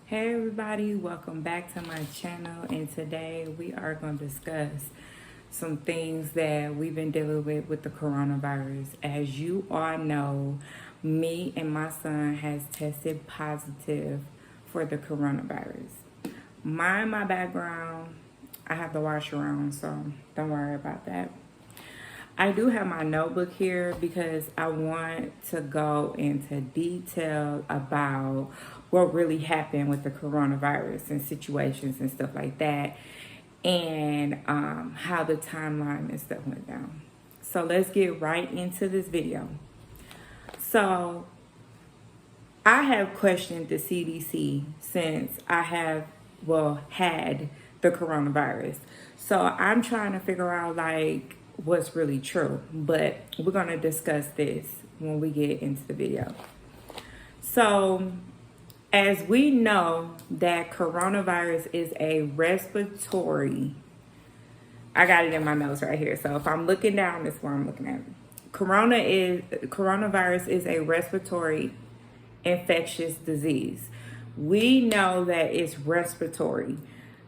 Hey everybody, welcome back to my channel, and today we are going to discuss some things that we've been dealing with the coronavirus. As you all know, me and my son has tested positive for the coronavirus. My background, I have the washer on, so don't worry about that. I do have my notebook here because I want to go into detail about what really happened with the coronavirus and situations and stuff like that, and how the timeline and stuff went down. So let's get right into this video. So I have questioned the CDC since I have, had the coronavirus. So I'm trying to figure out what's really true, but we're going to discuss this when we get into the video. So as we know that coronavirus is a respiratory, I got it in my notes right here. So if I'm looking down, this is what I'm looking at. Coronavirus is a respiratory infectious disease. We know that it's respiratory.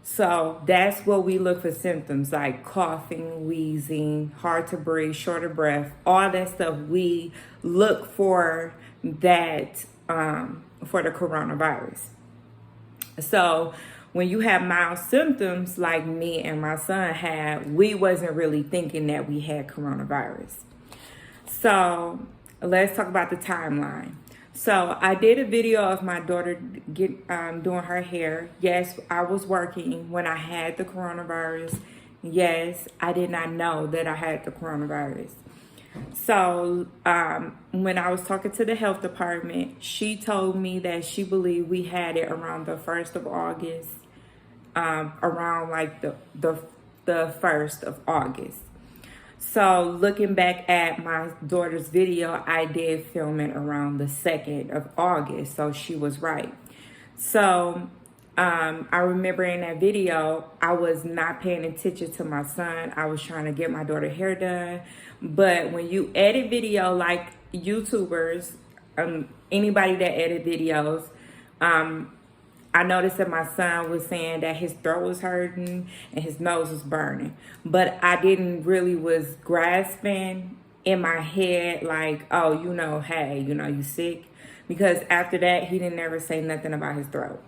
So that's what we look for symptoms like coughing, wheezing, hard to breathe, short of breath, all that stuff we look for that for the coronavirus. So when you have mild symptoms like me and my son had, we wasn't really thinking that we had coronavirus. So let's talk about the timeline. So I did a video of my daughter doing her hair. Yes, I was working when I had the coronavirus. Yes, I did not know that I had the coronavirus. So when I was talking to the health department, she told me that she believed we had it around the 1st of August, around like the 1st of August. So looking back at my daughter's video, I did film it around the 2nd of August. So she was right. So I remember in that video, I was not paying attention to my son. I was trying to get my daughter hair done. But when you edit video like YouTubers, anybody that edit videos, I noticed that my son was saying that his throat was hurting and his nose was burning. But I didn't really was grasping in my head like, oh, hey, you sick. Because after that, he didn't ever say nothing about his throat.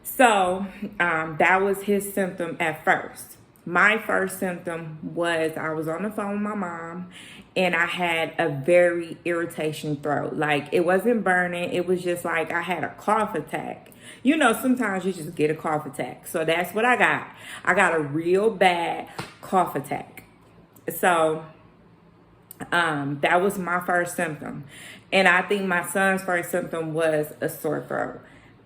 So that was his symptom at first. My first symptom was I was on the phone with my mom and I had a very irritation throat. Like it wasn't burning. It was just like I had a cough attack. Sometimes you just get a cough attack. So that's what I got. I got a real bad cough attack. So that was my first symptom. And I think my son's first symptom was a sore throat.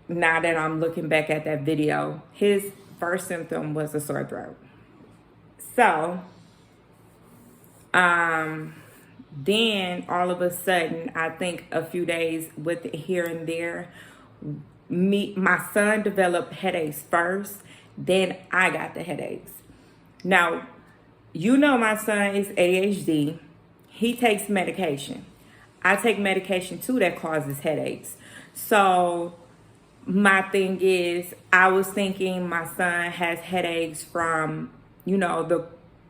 Now that I'm looking back at that video, his first symptom was a sore throat. So, then all of a sudden, I think a few days with it here and there, my son developed headaches first, then I got the headaches. Now, my son is ADHD. He takes medication. I take medication too that causes headaches. So my thing is, I was thinking my son has headaches from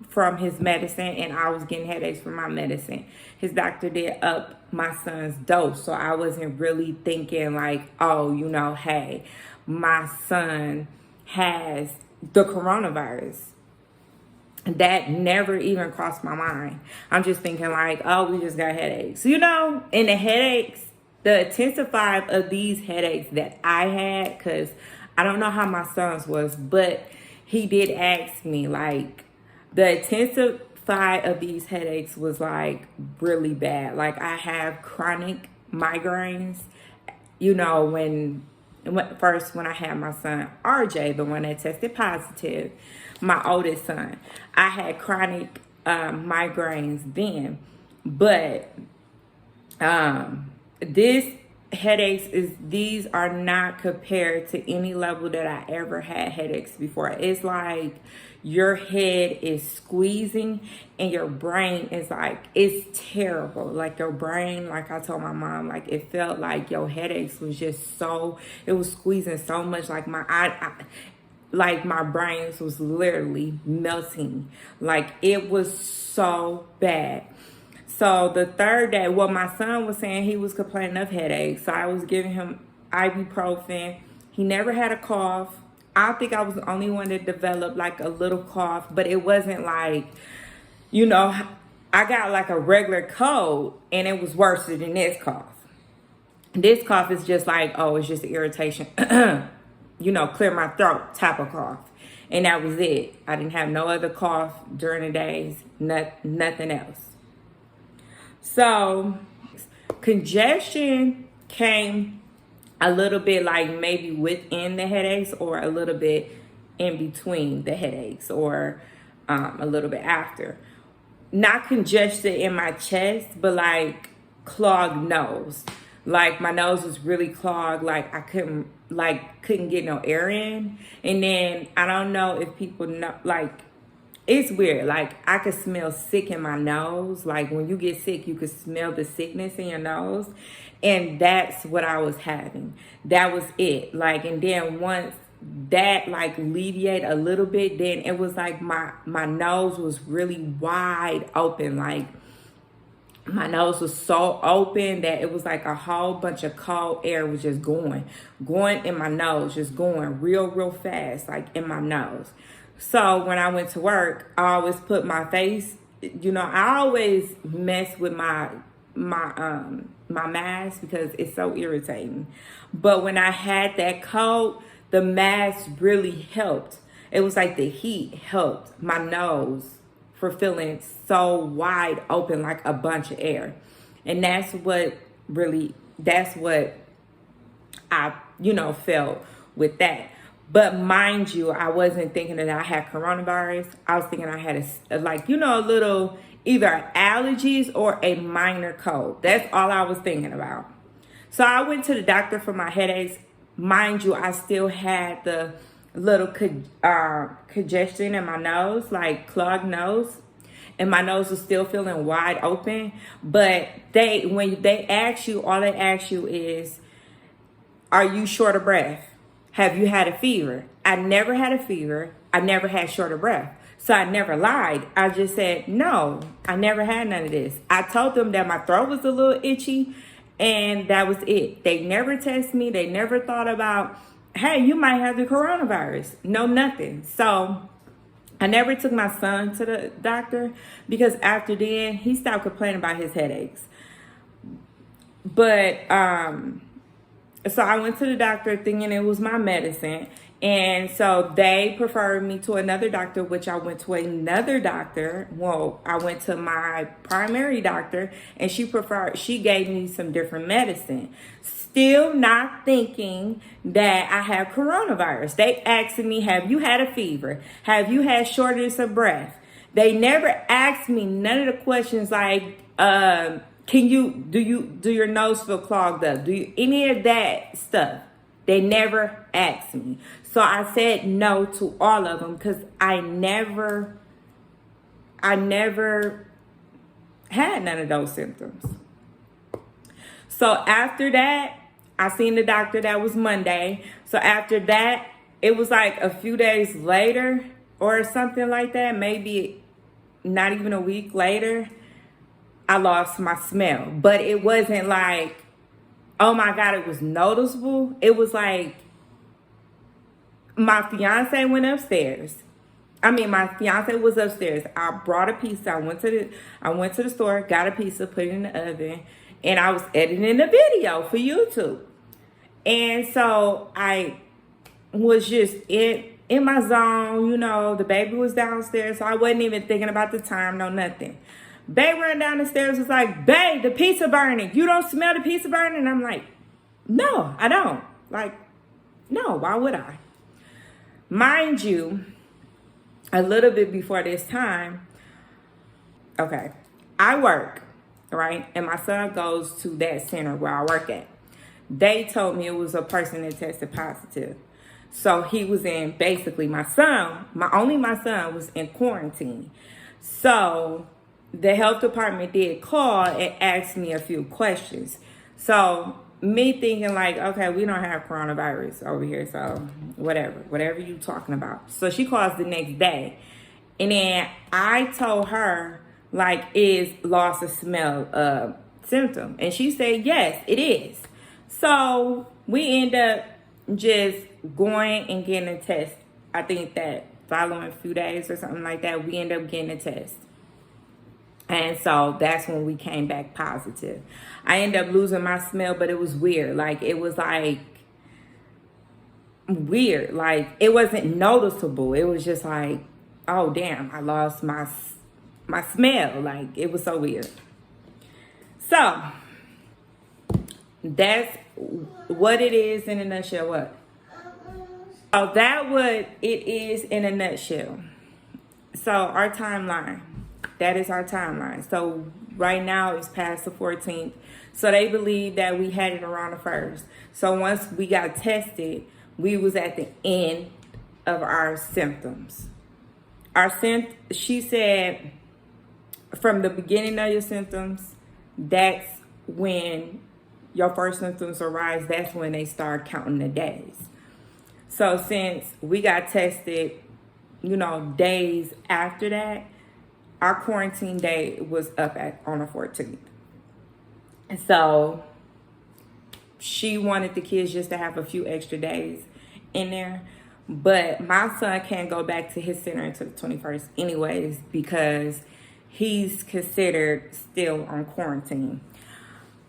from his medicine, and I was getting headaches from my medicine. His doctor did up my son's dose, so I wasn't really thinking like, oh, hey, my son has the coronavirus. That never even crossed my mind. I'm just thinking like, oh, we just got headaches. And the headaches, the intensified of these headaches that I had, because I don't know how my son's was, but he did ask me, like, the intensified of these headaches was, like, really bad. Like, I have chronic migraines, when I had my son, RJ, the one that tested positive, my oldest son, I had chronic migraines then. But this headaches these are not compared to any level that I ever had headaches before. It's like your head is squeezing and your brain is like, it's terrible. Like your brain, like I told my mom, like it felt like your headaches was just so, it was squeezing so much, like like my brains was literally melting. Like it was so bad. So the third day, well, my son was saying he was complaining of headaches. So I was giving him ibuprofen. He never had a cough. I think I was the only one that developed like a little cough, but it wasn't like, you know, I got like a regular cold and it was worse than this cough. This cough is just like, oh, it's just irritation, you know, clear my throat type of cough. And that was it. I didn't have no other cough during the days, nothing else. So congestion came a little bit like maybe within the headaches or a little bit in between the headaches or a little bit after. Not congested in my chest, but like clogged nose. Like my nose was really clogged. Like I couldn't get no air in. And then I don't know if people know, like, it's weird. Like I could smell sick in my nose. Like when you get sick, you could smell the sickness in your nose. And that's what I was having. That was it. Like, and then once that like alleviated a little bit, then it was like my nose was really wide open. Like my nose was so open that it was like a whole bunch of cold air was just going in my nose, just going real fast, like in my nose. So when I went to work, I always put my face, you know, I always mess with my mask because it's so irritating. But when I had that cold, the mask really helped. It was like the heat helped my nose for feeling so wide open, like a bunch of air. And that's what I, you know, felt with that. But mind you, I wasn't thinking that I had coronavirus. I was thinking I had a little either allergies or a minor cold. That's all I was thinking about. So I went to the doctor for my headaches. Mind you, I still had the little congestion in my nose, like clogged nose. And my nose was still feeling wide open. But when they ask you, all they ask you is, are you short of breath? Have you had a fever? I never had a fever. I never had short of breath. So I never lied. I just said, no, I never had none of this. I told them that my throat was a little itchy and that was it. They never tested me. They never thought about, hey, you might have the coronavirus. No, nothing. So I never took my son to the doctor because after then he stopped complaining about his headaches. But, so I went to the doctor thinking it was my medicine. And so they preferred me to another doctor, which I went to another doctor. Well, I went to my primary doctor and she gave me some different medicine. Still not thinking that I have coronavirus. They asked me, have you had a fever? Have you had shortness of breath? They never asked me none of the questions like, do your nose feel clogged up? Any of that stuff? They never asked me. So I said no to all of them because I never had none of those symptoms. So after that, I seen the doctor. That was Monday. So after that, it was like a few days later or something like that, maybe not even a week later, I lost my smell. But it wasn't like, oh my God, it was noticeable. It was like my fiance went upstairs. My fiance was upstairs. I brought a pizza. I went to the store, got a pizza, put it in the oven, and I was editing a video for YouTube. And so I was just in my zone, you know, the baby was downstairs, so I wasn't even thinking about the time, no nothing. Babe ran down the stairs, was like, babe, the pizza burning. You don't smell the pizza burning? And I'm like, no, I don't. Like, no, why would I? Mind you, a little bit before this time, okay, I work, right? And my son goes to that center where I work at. they told me it was a person that tested positive. So he was in, basically my son was in quarantine. So the health department did call and asked me a few questions. So me thinking like, okay, we don't have coronavirus over here, so whatever you talking about. So she calls the next day. And then I told her, like, is loss of smell symptom? And she said, yes, it is. So we end up just going and getting a test. I think that following a few days or something like that, we end up getting a test. And so that's when we came back positive. I ended up losing my smell, but it was weird. Like, it was like weird. Like, it wasn't noticeable. It was just like, oh damn, I lost my smell. Like, it was so weird. So that's what it is in a nutshell. What? So that what it is in a nutshell. So our timeline. That is our timeline. So right now it's past the 14th. So they believe that we had it around the 1st. So once we got tested, we was at the end of our symptoms. She said from the beginning of your symptoms, that's when your first symptoms arise. That's when they start counting the days. So since we got tested, days after that, our quarantine day was up on the 14th. And so she wanted the kids just to have a few extra days in there. But my son can't go back to his center until the 21st anyways, because he's considered still on quarantine.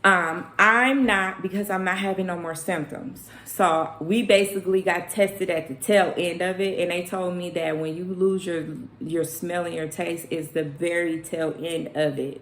I'm not, because I'm not having no more symptoms. So we basically got tested at the tail end of it, and they told me that when you lose your smell and your taste is the very tail end of it.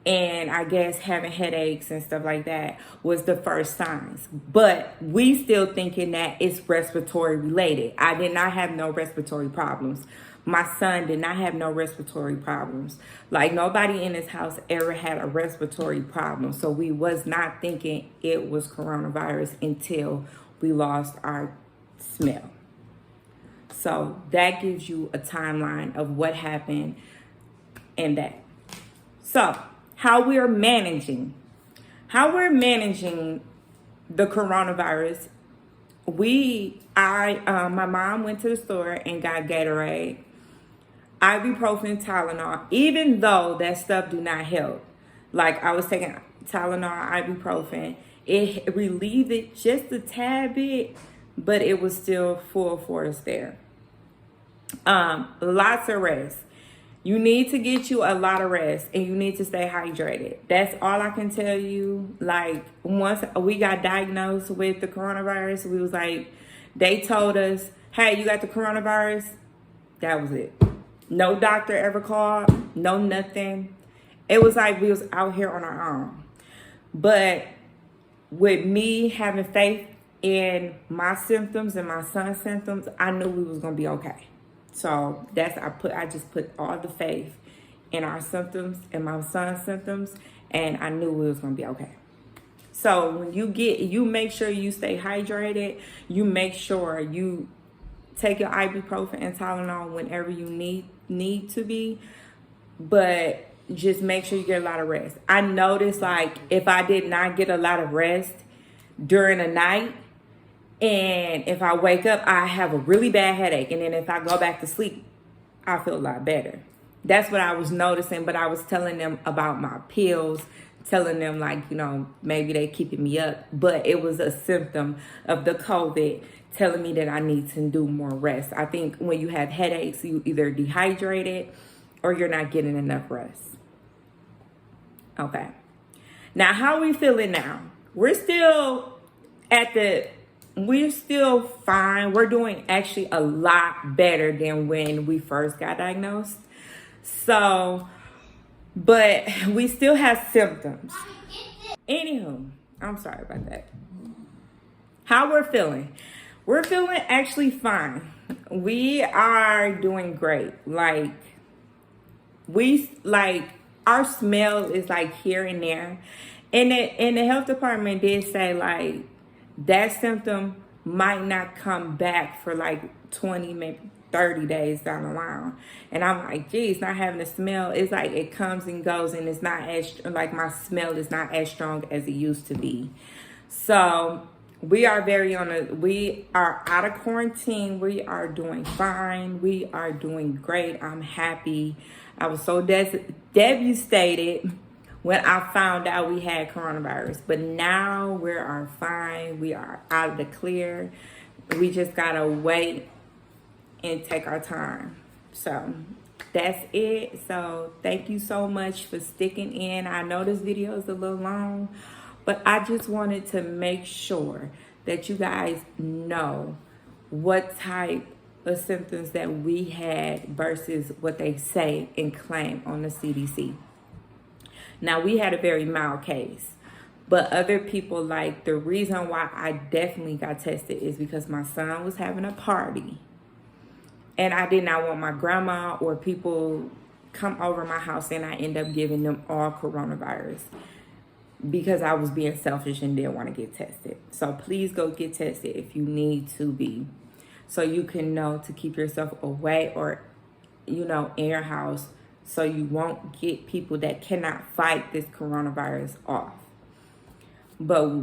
And I guess having headaches and stuff like that was the first signs. But we still thinking that it's respiratory related. I did not have no respiratory problems. My son did not have no respiratory problems. Like, nobody in his house ever had a respiratory problem. So we was not thinking it was coronavirus until we lost our smell. So that gives you a timeline of what happened in that. So how we're managing the coronavirus. My mom went to the store and got Gatorade, ibuprofen, Tylenol, even though that stuff do not help. Like, I was taking Tylenol, ibuprofen. It relieved it just a tad bit, but it was still full force there. Lots of rest. You need to get you a lot of rest, and you need to stay hydrated. That's all I can tell you. Like, once we got diagnosed with the coronavirus, we was like, they told us, hey, you got the coronavirus. That was it. No doctor ever called, no nothing. It was like we was out here on our own. But with me having faith in my symptoms and my son's symptoms, I knew we was gonna be okay. So I just put all the faith in our symptoms and my son's symptoms, and I knew we was gonna be okay. So when you make sure you stay hydrated, you make sure you take your ibuprofen and Tylenol whenever you need to be, but just make sure you get a lot of rest. I noticed, like, if I did not get a lot of rest during the night, and if I wake up, I have a really bad headache. And then if I go back to sleep, I feel a lot better. That's what I was noticing. But I was telling them about my pills, telling them, like, maybe they keeping me up. But it was a symptom of the COVID telling me that I need to do more rest. I think when you have headaches, you either dehydrated or you're not getting enough rest. Okay. Now, how are we feeling now? We're still fine. We're doing actually a lot better than when we first got diagnosed. So, but we still have symptoms. Anywho, I'm sorry about that. How we're feeling? We're feeling actually fine. We are doing great. Like, our smell is like here and there. And the health department did say like that symptom might not come back for like 20, maybe 30 days down the line. And I'm like, geez, not having a smell, it's like it comes and goes, and it's not as, like my smell is not as strong as it used to be. So we are we are out of quarantine. We are doing fine. We are doing great. I'm happy. I was so devastated when I found out we had coronavirus. But now we are fine. We are out of the clear. We just gotta wait and take our time. So that's it. So thank you so much for sticking in. I know this video is a little long, but I just wanted to make sure that you guys know what type of symptoms that we had versus what they say and claim on the CDC. Now, we had a very mild case, but other people, like, the reason why I definitely got tested is because my son was having a party, and I did not want my grandma or people come over my house and I end up giving them all coronavirus because I was being selfish and didn't want to get tested. So please go get tested if you need to be, so you can know to keep yourself away or, you know, in your house, so you won't get people that cannot fight this coronavirus off. But,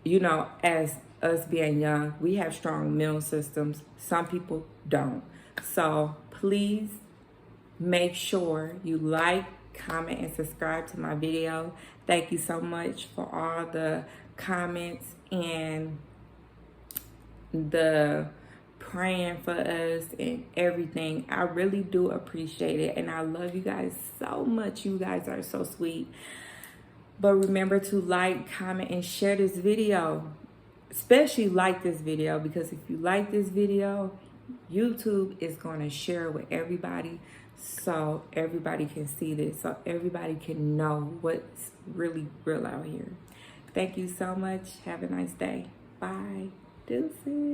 you know, as us being young, we have strong immune systems. Some people don't. So please make sure you like, comment, and subscribe to my video. Thank you so much for all the comments and the praying for us and everything. I really do appreciate it, and I love you guys so much. You guys are so sweet. But remember to like, comment, and share this video. Especially like this video, because if you like this video, YouTube is going to share it with everybody, so everybody can see this, so everybody can know what's really real out here. Thank you so much. Have a nice day. Bye. Deuces.